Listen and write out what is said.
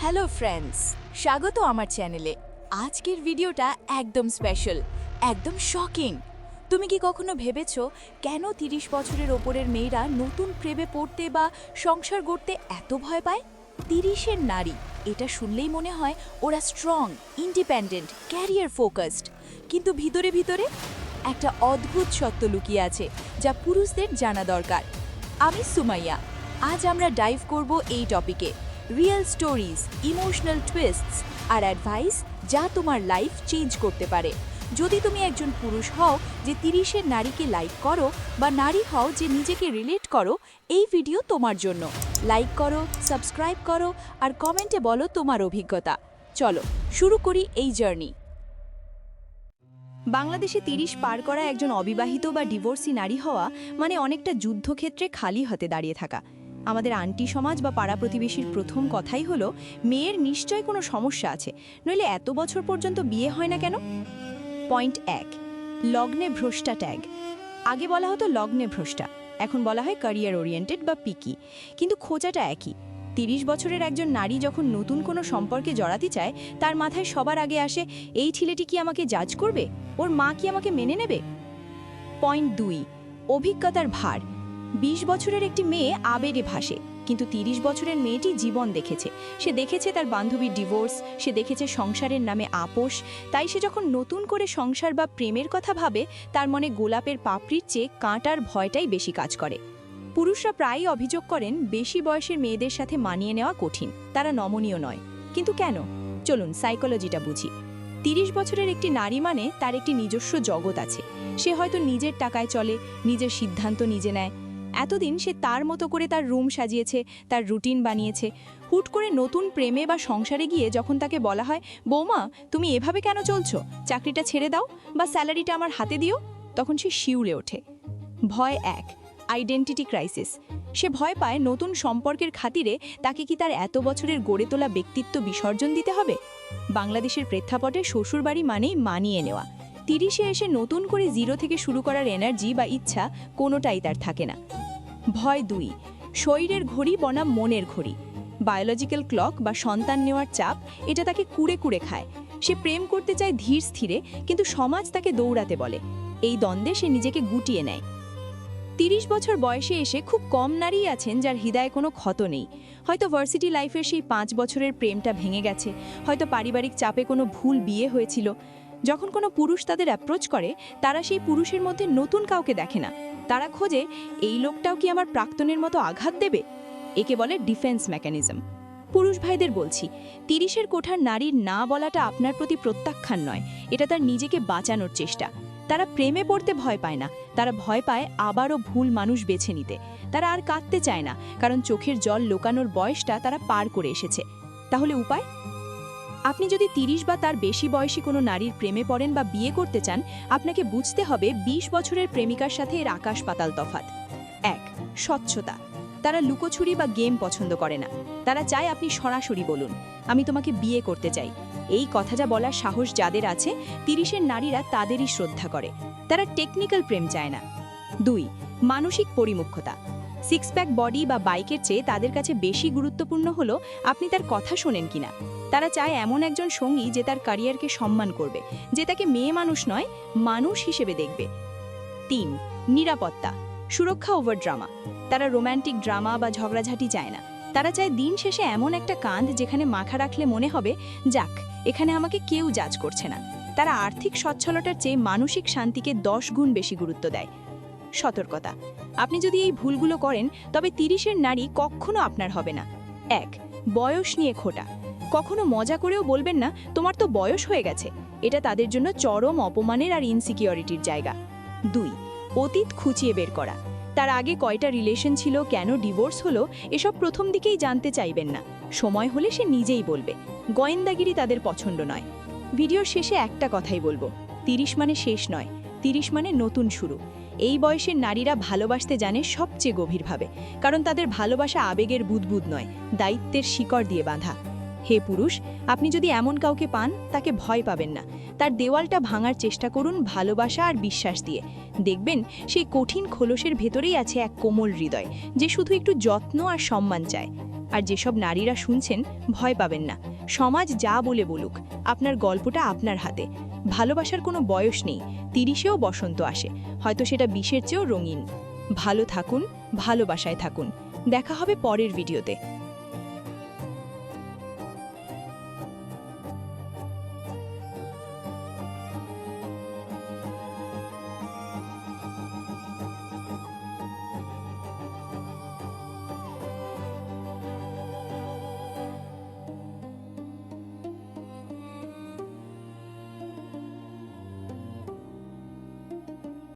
Hello friends, স্বাগত আমার চ্যানেলে। আজকের ভিডিওটা একদম স্পেশাল, একদম শকিং। তুমি কি কখনো ভেবেছো কেন ৩০ বছরের ওপরের মেয়েরা নতুন প্রেমে পড়তে বা সংসার গড়তে এত ভয় পায়? ৩০-এর নারী, এটা শুনলেই মনে হয় ওরা স্ট্রং, ইন্ডিপেন্ডেন্ট, ক্যারিয়ার ফোকাসড। কিন্তু ভিতরে ভিতরে একটা অদ্ভুত সত্য লুকিয়ে আছে যা পুরুষদের জানা দরকার। আমি সুমাইয়া। আজ আমরা ডাইভ করব এই টপিকে। রিয়েল স্টোরিজ, ইমোশনাল টুইস্টস আর অ্যাডভাইস যা তোমার লাইফ চেঞ্জ করতে পারে। যদি তুমি একজন পুরুষ হও যে ৩০-এর নারীকে লাইক করো বা নারী হও যে নিজেকে রিলেট করো, এই ভিডিও তোমার জন্য। লাইক করো, সাবস্ক্রাইব করো আর কমেন্টে বলো তোমার অভিজ্ঞতা। চলো শুরু করি এই জার্নি। বাংলাদেশে ৩০ পার করা একজন অবিবাহিত বা ডিভোর্সি নারী হওয়া মানে অনেকটা যুদ্ধক্ষেত্রে খালি হাতে দাঁড়িয়ে থাকা। আমাদের আন্টি সমাজ বা পাড়া প্রতিবেশীর প্রথম কথাই হলো, মেয়ের নিশ্চয় কোনো সমস্যা আছে, নইলে এত বছর পর্যন্ত বিয়ে হয় না কেন? পয়েন্ট ১, লগ্নে ভ্রষ্টা ট্যাগ। আগে বলা হতো লগ্নে ভ্রষ্টা, এখন বলা হয় ক্যারিয়ার ওরিয়েন্টেড বা পিকি, কিন্তু খোঁজাটা একই। ৩০ বছরের একজন নারী যখন নতুন কোনো সম্পর্কে জড়াতে চায়, তার মাথায় সবার আগে আসে, এই ছেলেটি কি আমাকে জাজ করবে, ওর মা কি আমাকে মেনে নেবে? পয়েন্ট ২, অভিজ্ঞতার ভার। ২০ বছরের একটি মেয়ে আবেগে ভাসে, কিন্তু ৩০ বছরের মেয়েটি জীবন দেখেছে। সে দেখেছে তার বান্ধবীর ডিভোর্স, সে দেখেছে সংসারের নামে আপোষ। তাই সে যখন নতুন করে সংসার বা প্রেমের কথা ভাবে, তার মনে গোলাপের পাপড়ির চেয়ে কাঁটার ভয়টাই বেশি কাজ করে। পুরুষরা প্রায়ই অভিযোগ করেন বেশি বয়সের মেয়েদের সাথে মানিয়ে নেওয়া কঠিন, তারা নমনীয় নয়। কিন্তু কেন? চলুন সাইকোলজিটা বুঝি। ৩০ বছরের একটি নারী মানে তার একটি নিজস্ব জগৎ আছে। সে হয়তো নিজের টাকায় চলে, নিজের সিদ্ধান্ত নিজে নেয়। এতদিন সে তার মতো করে তার রুম সাজিয়েছে, তার রুটিন বানিয়েছে। হুট করে নতুন প্রেমে বা সংসারে গিয়ে যখন তাকে বলা হয়, বৌমা তুমি এভাবে কেন চলছো, চাকরিটা ছেড়ে দাও বা স্যালারিটা আমার হাতে দিও, তখন সে শিউরে ওঠে। ভয় ১, আইডেন্টিটি ক্রাইসিস। সে ভয় পায় নতুন সম্পর্কের খাতিরে তাকে কি তার এত বছরের গড়ে তোলা ব্যক্তিত্ব বিসর্জন দিতে হবে? বাংলাদেশের প্রেক্ষাপটে শ্বশুরবাড়ি মানেই মানিয়ে নেওয়া। ৩০-এ এসে নতুন করে জিরো থেকে শুরু করার এনার্জি বা ইচ্ছা কোনোটাই তার থাকে না। ভয় ২, শরীরের ঘড়ি বনাম মনের ঘড়ি। বায়োলজিক্যাল ক্লক বা সন্তান নেওয়ার চাপ, এটা তাকে কুড়ে কুড়ে খায়। সে প্রেম করতে চায় ধীর স্থিরে, কিন্তু সমাজ তাকে দৌড়াতে বলে। এই দ্বন্দ্বে সে নিজেকে গুটিয়ে নেয়। ৩০ বছর বয়সে এসে খুব কম নারী আছেন যার হৃদয়ে কোনো ক্ষত নেই। হয়তো ভার্সিটি লাইফের সেই ৫ বছরের প্রেমটা ভেঙে গেছে, হয়তো পারিবারিক চাপে কোনো ভুল বিয়ে হয়েছিল। যখন কোনো পুরুষ তাদের অ্যাপ্রোচ করে, তারা সেই পুরুষের মধ্যে নতুন কাউকে দেখে না। তারা খোঁজে, এই লোকটাও কি আমার প্রাক্তনের মতো আঘাত দেবে? একে বলে ডিফেন্স মেকানিজম। পুরুষ ভাইদের বলছি, ৩০-এর কোঠার নারীর না বলাটা আপনার প্রতি প্রত্যাখ্যান নয়, এটা তার নিজেকে বাঁচানোর চেষ্টা। তারা প্রেমে পড়তে ভয় পায় না, তারা ভয় পায় আবারও ভুল মানুষ বেছে নিতে। তারা আর কাঁদতে চায় না, কারণ চোখের জল লোকানোর বয়সটা তারা পার করে এসেছে। তাহলে উপায়? আপনি যদি ৩০ বা তার বেশি বয়সী কোনো নারীর প্রেমে পড়েন বা বিয়ে করতে চান, আপনাকে বুঝতে হবে ২০ বছরের প্রেমিকার সাথে এর আকাশ পাতাল তফাৎ। ১, স্বচ্ছতা। তারা লুকোছুরি বা গেম পছন্দ করে না। তারা চায় আপনি সরাসরি বলুন, আমি তোমাকে বিয়ে করতে চাই। এই কথাটা বলার সাহস যাদের আছে, ৩০-এর নারীরা তাদেরই শ্রদ্ধা করে। তারা টেকনিক্যাল প্রেম চায় না। ২, মানসিক পরিমুখতা। সিক্স প্যাক বডি বা বাইকের চেয়ে তাদের কাছে বেশি গুরুত্বপূর্ণ হলো আপনি তার কথা শোনেন কিনা। তারা চায় এমন একজন সঙ্গী যে তার ক্যারিয়ারকে সম্মান করবে, যে তাকে মেয়ে মানুষ নয়, মানুষ হিসেবে দেখবে। ৩, নিরাপত্তা, সুরক্ষা ওভার ড্রামা। তারা রোম্যান্টিক ড্রামা বা ঝগড়াঝাটি চায় না। তারা চায় দিন শেষে এমন একটা কাঁধ যেখানে মাথা রাখলে মনে হবে, যাক, এখানে আমাকে কেউ জাজ করছে না। তারা আর্থিক সচ্ছলতার চেয়ে মানসিক শান্তিকে ১০ গুণ বেশি গুরুত্ব দেয়। সতর্কতা, আপনি যদি এই ভুলগুলো করেন, তবে ৩০-এর নারী কখনো আপনার হবে না। ১, বয়স নিয়ে খোটা। কখনো মজা করেও বলবেন না, তোমার তো বয়স হয়ে গেছে। এটা তাদের জন্য চরম অপমানের আর ইনসিকিউরিটির জায়গা। ২, অতীত খুঁচিয়ে বের করা। তার আগে কয়টা রিলেশন ছিল, কেন ডিভোর্স হলো, এসব প্রথম দিকেই জানতে চাইবেন না। সময় হলে সে নিজেই বলবে। গোয়েন্দাগিরি তাদের পছন্দ নয়। ভিডিওর শেষে একটা কথাই বলবো, ৩০ মানে শেষ নয়, ৩০ মানে নতুন শুরু। এই বয়সের নারীরা ভালোবাসতে জানে সবচেয়ে গভীরভাবে, কারণ তাদের ভালোবাসা আবেগের বুদবুদ নয়, দায়িত্বের শিকড় দিয়ে বাঁধা। হে পুরুষ, আপনি যদি এমন কাউকে পান, তাকে ভয় পাবেন না। তার দেওয়ালটা ভাঙার চেষ্টা করুন ভালোবাসা আর বিশ্বাস দিয়ে। দেখবেন সেই কঠিন খোলসের ভেতরেই আছে এক কোমল হৃদয়, যে শুধু একটু যত্ন আর সম্মান চায়। আর যেসব নারীরা শুনছেন ভয় পাবেন না, সমাজ যা বলে বলুক, আপনার গল্পটা আপনার হাতে। ভালোবাসার কোনো বয়স নেই, 30-এও বসন্ত আসে, হয়তো সেটা 20-এর চেয়েও রঙিন। ভালো থাকুন, ভালোবাসায় থাকুন। দেখা হবে পরের ভিডিওতে।